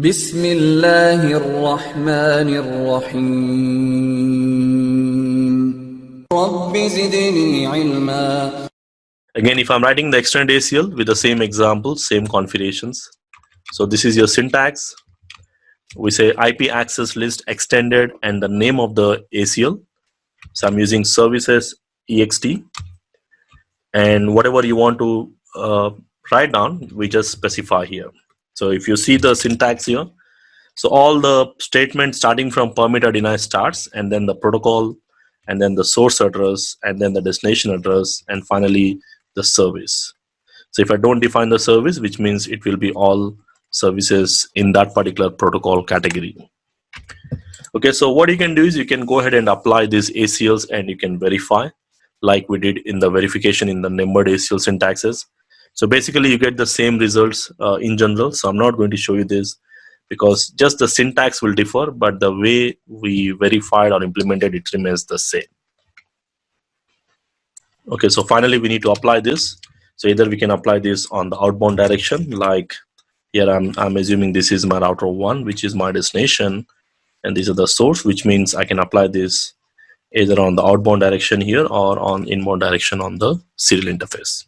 بسم الله الرحمن الرحيم رب زدني علما. Again, if I'm writing the extended ACL with the same example, same configurations. So this is your syntax. We say IP access list extended and the name of the ACL. So I'm using services ext, and whatever you want to write down, we just specify here. So if you see the syntax here, so all the statements starting from permit or deny starts, and then the protocol, and then the source address, and then the destination address, and finally the service. So if I don't define the service, which means it will be all services in that particular protocol category. Okay, so what you can do is you can go ahead and apply these ACLs and you can verify like we did in the verification in the Named ACL syntaxes. So basically you get the same results in general. So I'm not going to show you this because just the syntax will differ, but the way we verified or implemented it remains the same. Okay, so finally we need to apply this. So either we can apply this on the outbound direction, like here I'm assuming this is my router 1, which is my destination, and these are the source, which means I can apply this either on the outbound direction here or on inbound direction on the serial interface.